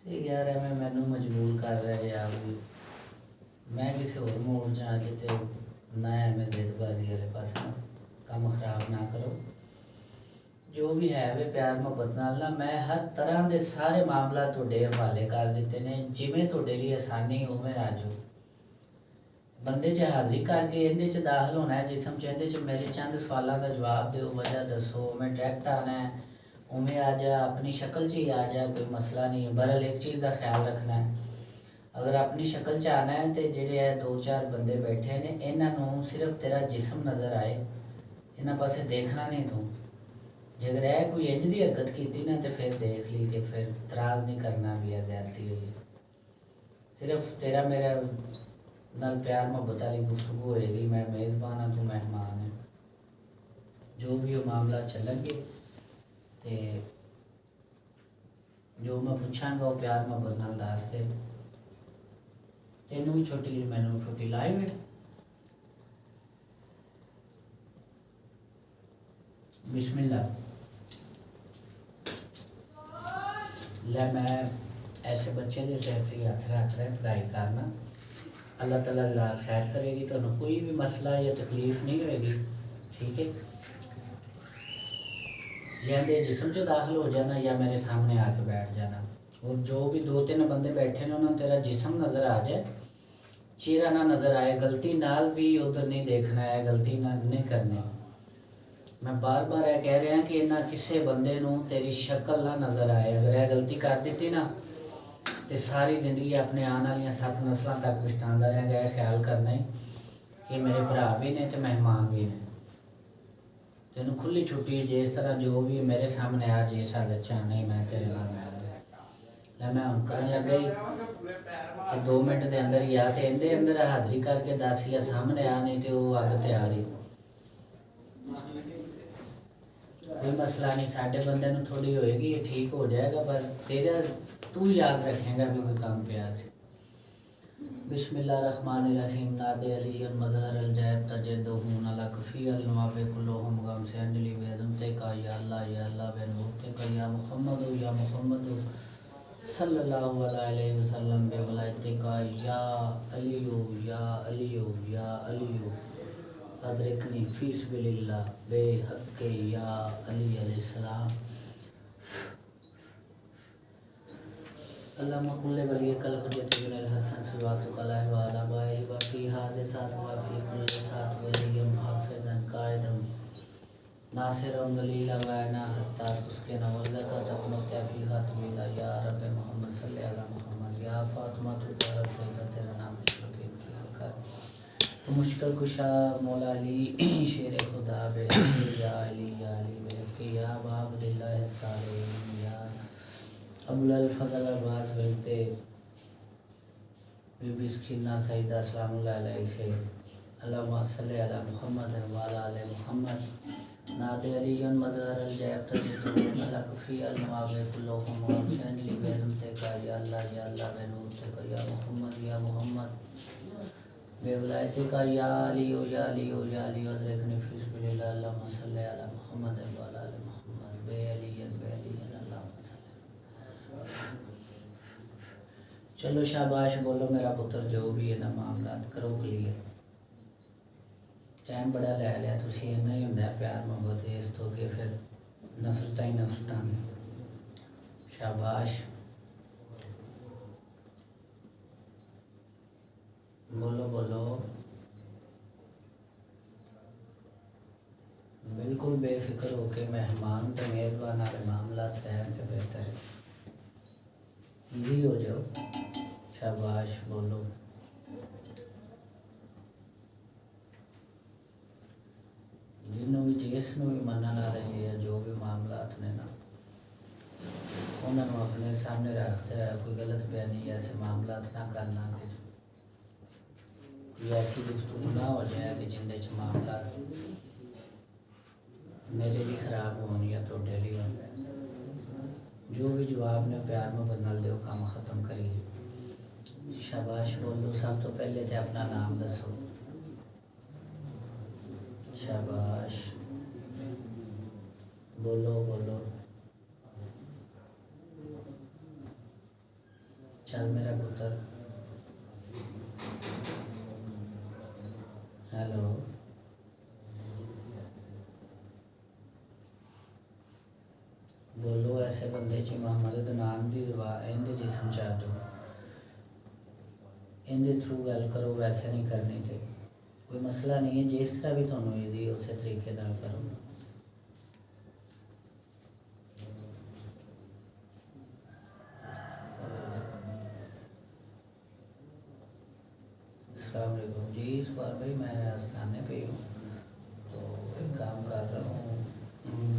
ਤੇ ਯਾਰ ਐਵੇਂ ਮੈਨੂੰ ਮਜਬੂਰ ਕਰ ਰਿਹਾ ਜੇ ਆਪ ਵੀ। ਮੈਂ ਕਿਸੇ ਹੋਰ ਮੋੜ 'ਚ ਆ ਕੇ ਤੇ ਨਾ ਐਵੇਂ ਜਲਦਬਾਜ਼ੀ वाले पासे ना काम खराब ना करो। जो भी है वे प्यार मुहब्बत नाल ना मैं हर तरह के सारे मामला तुहाडे हवाले कर दिते ने, जिवें तुहाडे लिए आसानी उवें आ जाओ। बंदे च हाज़री करके इहदे च दाखल होना है जिसम च, इहदे च मेरे चंद सवालों का जवाब दो, वजह दसो। मैं डायरैक्ट आना है उमें आ जा, अपनी शक्ल च ही आ जा, कोई मसला नहीं है। बहरहाल एक चीज़ का ख्याल रखना है, अगर अपनी शक्ल च आना है तो जेडे है 2-4 बंदे बैठे ने इन्हों सिर्फ तेरा जिसम नज़र आए, इन्होंने पासे देखना नहीं तू। जे अगर है कोई इंज की हरकत की ना तो फिर देख ली कि फिर तराज नहीं करना भी है, ज्यादती हुई। सिर्फ तेरा मेरा नाल प्यार मुहब्बत वाली गुफ्तगू होएगी। मैं मेज़बान हाँ, तू मेहमान है। जो भी वो मामला चलेंगे तो जो मैं पूछांगा वो प्यार मुहब्बत नाल दस दे। तेनू भी छोटी मैनू छोटी लाई हुई बिस्मिल्लाह। ले मैं ऐसे बच्चे के सिर से हथ रख रहे पढ़ाई करना, अल्लाह ताला खैर करेगी, तो कोई भी मसला या तकलीफ नहीं होएगी। ठीक है, या मेरे जिसम से दाखिल हो जाना या मेरे सामने आके बैठ जाना। और जो भी 2-3 बंदे बैठे ने उन्होंने तेरा जिसम नज़र आ जाए, चेहरा ना नज़र आए, गलती नाल भी उधर नहीं देखना है, गलती ना नहीं करनी। मैं बार बार यह कह रहा कि इन्ना किसी बंदे नूं तेरी शक्ल ना नज़र आए। अगर यह गलती कर दी ना तो सारी ज़िंदगी अपने आने वाली 7 नस्लों तक पछतांदा रहेगा। यह ख्याल करना ही कि मेरे भरा भी ने तो मेहमान भी ने। तेन खुली छुट्टी जिस तरह जो भी मेरे सामने आ जिस हालत च आना ही मैं तेरे नाल मैं हम करन लगा ही कि 2 मिनट के अंदर ही आ तो इहदे अंदर हाज़री करके दस या सामने आ, नहीं तो वो अग तैयार ही कोई मसला नहीं। साढ़े बंदे नूं थोड़ी होएगी, ठीक हो जाएगा, पर तेरा तू याद रखेगा भी कोई काम पिया से। बिस्मिल्लाहिर्रहमानिर्रहीम। नादे अलियन मज़हर अल जैब तजद्दुहून अला कुफी अल नवाबे कुल्लुहुम गम से अंजलि बेदम ते का या अल्लाह बे नूर ते का या मुहम्मद सल्लल्लाहु अलैहि वसल्लम बे वलायते का या अलियो या अलियो या अलियो अदरिकनी फी सबिलिल्लाह बे हक़्क़े या अली अलैहिस्सलाम। अल्लाहुम्मा कुल्ले वली कल हुज्जत बिन हसन सल्लल्लाहु अलैहि व अला बाई व फी हादिसात व फी कुल्ली सात वलियम हाफिज़न कायदम नासिरun दलीला व ना हत्ता उसके नवज़का तकमत फी खतमिला या रब मोहम्मद सल्ली अला मोहम्मद या फातिमा तु तरफ़ तेरा नाम मुश्किल कर तो मुश्किल कुशा मौला अली शेर खुदा बे या अली बे या बाब दिल्लाह सालिहीन या अबुल फजल अब्बास बनते बीबी सकीना सईदा सलामुल्लाह अलैहि अल्लाहुम्मा सल्ली अला मुहम्मद व अला आलि मुहम्मद नादे अलियन मज़हर अल जैब तजद्दुहून अला कुफी अल नवाबे कुल्लुहुम गमसैन लिबेदम ते का या अल्लाह बे नूर ते का या मुहम्मद बे वलायते का या अलियो अदरिकनी फी सबिलिल्लाह अल्लाहुम्मा सल्ली अला मुहम्मद व अला आलि मुहम्मद बे अलियन अल्लाहुम्मा सल्ली। चलो शाबाश बोलो मेरा पुत्र, जो भी है ना मामला करो क्लियर। टाइम बड़ा लै लिया तुसीं, इन्ना ही होंदा प्यार मुहब्बत, इस तो अगे फिर नफरत ही नफरत। शाबाश बोलो बोलो, बिल्कुल बेफिक्र हो के मेहमान तो मेज़बान वाले मामला तैयार तो बेहतर है, ईजी हो जाओ। शाबाश बोलो। जिन्हों भी जिसनों भी मनन आ रही है, जो भी मामला ने ना उन्होंने अपने सामने रखते हैं। कोई गलत बयानी ऐसे मामला ना करना कि ऐसी गुफ्तगू ना हो जाए कि जिंदे च मामला मेरे लिए खराब हो या तो डेली हो। जो भी जवाब ने प्यार में बदल दो, काम ख़त्म करिए। शाबाश बोलो। सब तो पहले तो अपना नाम दसो। शाबाश बोलो बोलो। चल मेरा पुत्र। हेलो। बोलो ऐसे बंदे च मोहम्मद अदनान दी इंदे जिस्म च आ जाओ, इंदे थ्रू गल करो, वैसे नहीं करनी थे कोई मसला नहीं है। जिस तरह भी थोनों यदि उस तरीके नाल करो। अस्सलाम वालेकुम जी। इस बार भाई मैं आस्थाने पे हूँ, तो एक काम कर रहा हूँ,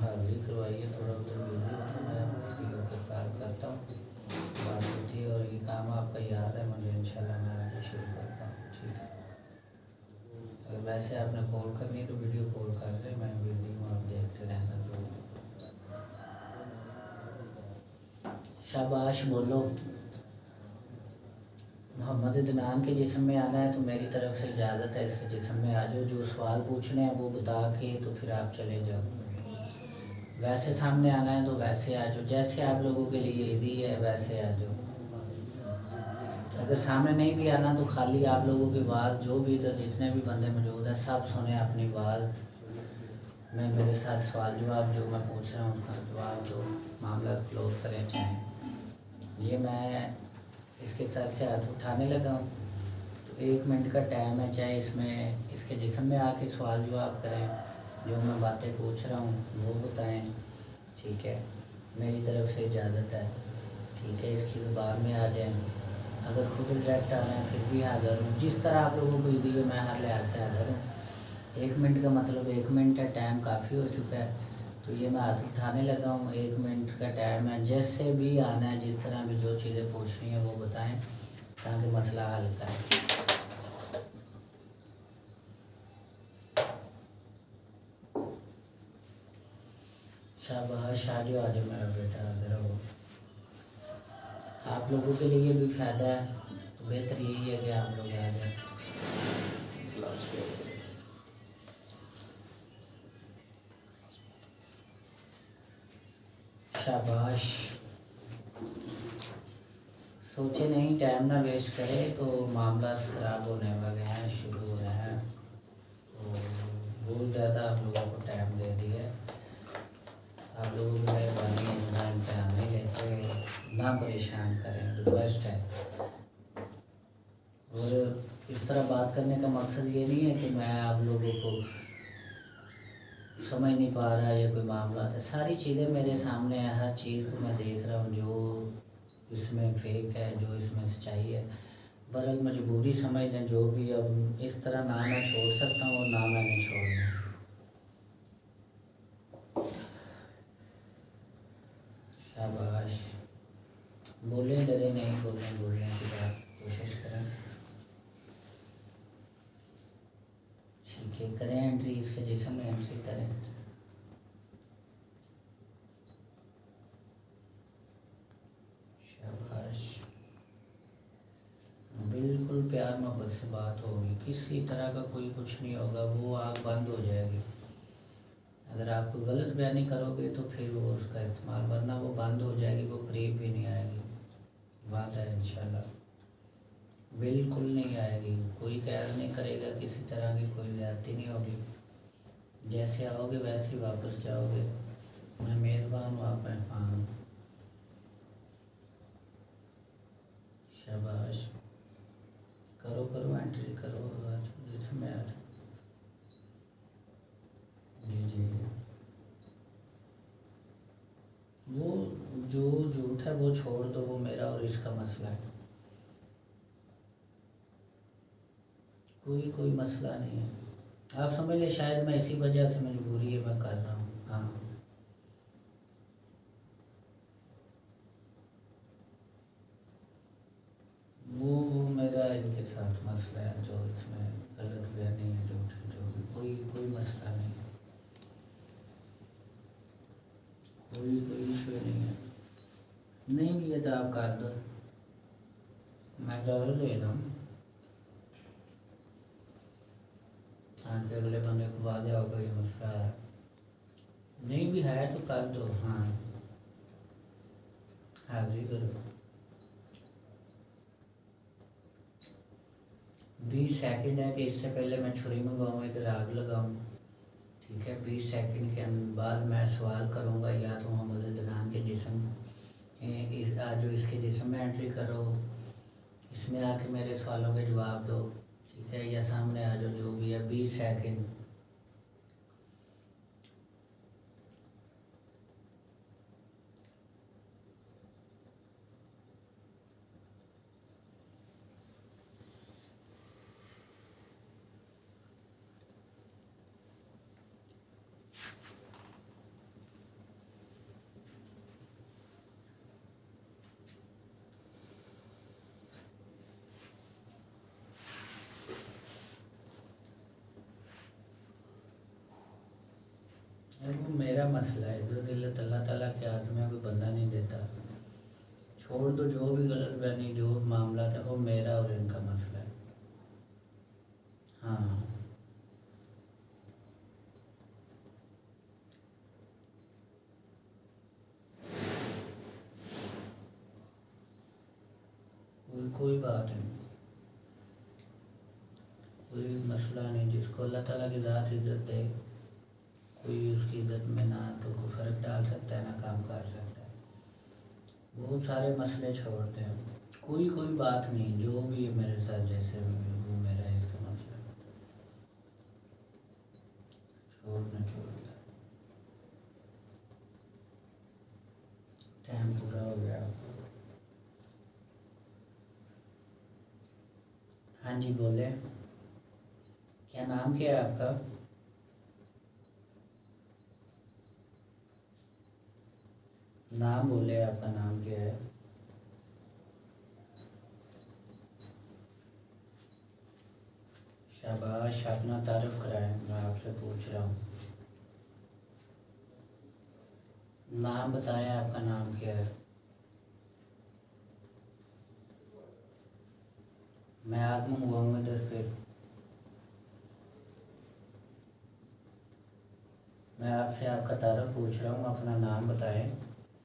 हाजिरी करवाई है, थोड़ा उधर बिजी हूँ, तो मैं फ्री होकर कॉल करता हूँ, बात होती है। और ये काम आपका याद है मुझे, इंशाल्लाह मैं आज ही शुरू करता हूँ, ठीक है। अगर वैसे आपने कॉल करनी है तो वीडियो कॉल कर लें, मैं बिजी हूँ, आप देखते रहना जो। शाबाश बोलो। मोहम्मद अदनान के जिस्म में आना है तो मेरी तरफ से इजाज़त है, इसके जिस्म में आ जाओ। जो सवाल पूछने हैं वो बता के तो फिर आप चले जाओ। वैसे सामने आना है तो वैसे आ जाओ, जैसे आप लोगों के लिए ईजी है वैसे आ जाओ। अगर सामने नहीं भी आना तो खाली आप लोगों की बात, जो भी इधर जितने भी बंदे मौजूद हैं सब सुने अपनी बात में, मेरे साथ सवाल जवाब जो मैं पूछ रहा हूँ उसका जवाब दो, मामला क्लोज करें चाहें। ये मैं इसके सर से हाथ उठाने लगा हूँ तो 1 मिनट का टाइम है, चाहे इसमें इसके जिस्म में आके सवाल जवाब करें, जो मैं बातें पूछ रहा हूँ वो बताएं, ठीक है। मेरी तरफ से इजाज़त है, ठीक है। इसकी ज़ुबान में आ जाएं। अगर खुद रिजेक्ट आ रहे हैं फिर भी हाज़िर हूँ, जिस तरह आप लोगों को ईदी है मैं हर लिहाज से हाज़िर हूँ। 1 मिनट का मतलब 1 मिनट है, टाइम काफ़ी हो चुका है, तो ये मैं हाथ उठाने लगा हूँ। 1 मिनट का टाइम है, जैसे भी आना है, जिस तरह भी जो चीज़ें पूछनी है वो बताएं ताकि मसला हल करें। शाबाश, आ जाओ मेरा बेटा, हाजिर हो। आप लोगों के लिए भी फ़ायदा है, तो बेहतर यही है कि आप लोग आ जाए। शाबाश। सोचे नहीं, टाइम ना वेस्ट करें, तो मामला ख़राब होने वाले हैं, शुरू हो रहे हैं, तो बहुत ज़्यादा आप लोगों को टाइम दे दिया है। आप लोगों की मेहरबानी है, ना इम्तहान नहीं लेते, ना परेशान करें, रिक्वेस्ट है। और इस तरह बात करने का मकसद ये नहीं है कि मैं आप लोगों को समझ नहीं पा रहा या कोई मामला है। सारी चीज़ें मेरे सामने है, हर चीज़ को मैं देख रहा हूँ, जो इसमें फेक है, जो इसमें सच्चाई है। बरल मजबूरी समझ लें जो भी। अब इस तरह ना मैं छोड़ सकता हूँ और ना मैंने छोड़ना। शाबाश, बोलें, डरे नहीं, बोलने की बात कोशिश करें, ठीक है। करें एंट्री, इसके जिस्म में एंट्री करें। शाबाश, बिल्कुल प्यार मोहब्बत से बात होगी, किसी तरह का कोई कुछ नहीं होगा, वो आग बंद हो जाएगी। अगर आप कोई गलत बयानी करोगे तो फिर वो उसका इस्तेमाल, वरना वो बंद हो जाएगी, वो करीब भी नहीं आएगी। बात है इंशाल्लाह, बिल्कुल नहीं आएगी। कोई कैद नहीं करेगा, किसी तरह की कोई ज़्यादती नहीं होगी। जैसे आओगे वैसे ही वापस जाओगे। मैं मेज़बान हूँ, आप मेहमान हो। शाबाश, करो करो एंट्री करो, जिसमें आ जाओ। जी जी, वो जो झूठ है वो छोड़ दो, वो मेरा और इसका मसला है, कोई मसला नहीं है। आप समझ ले, शायद मैं इसी वजह से मजबूरी है मैं कर रहा हूँ। हाँ, वो मेरा इनके साथ मसला है, जो इसमें गलत बयानी है, जो भी, कोई मसला नहीं, कोई इशू नहीं है। नहीं भी है तो आप कर दो, मैं डॉलर ले रहा हूँ, आगे अगले बंदे को बाद होगा ये मसला है। नहीं भी है तो कर दो। हाँ, हाजिरी करो। 20 सेकंड है कि इससे पहले मैं छुरी मंगवाऊँ, इधर आग लगाऊँ। ठीक है, 20 सेकंड के बाद मैं सवाल करूँगा, या तो मोहम्मद अदनान के जिस्म जो इसके जिस्म में एंट्री करो, इसमें आके मेरे सवालों के जवाब दो। ठीक है, या सामने आ जाओ, जो भी है। 20 सेकंड। वो मेरा मसला है, इधर अल्लाह ताला के हाथ में कोई बंदा नहीं देता। छोड़ दो जो भी गलत बहनी, जो मामला था, वो मेरा और इनका मसला है। हाँ, कोई बात नहीं, कोई मसला नहीं। जिसको अल्लाह ताला की ज़ात इज़्ज़त दे, कोई उसकी इज़्ज़त में ना तो कोई फ़र्क डाल सकता है, ना काम कर सकता है। बहुत सारे मसले छोड़ते हैं, कोई बात नहीं। जो भी है मेरे साथ, जैसे वो मेरा इसका मसला है। छोड़ना टाइम पूरा हो गया। हाँ जी, बोले। क्या नाम क्या है आपका? नाम बोले, आपका नाम क्या है? शाबाश, अपना तारुफ कराएं, मैं आपसे पूछ रहा हूँ। नाम बताएं, आपका नाम क्या है? मैं आग मंगवाऊँ इधर फिर? मैं आपसे आपका तारुफ पूछ रहा हूँ, अपना नाम बताएं।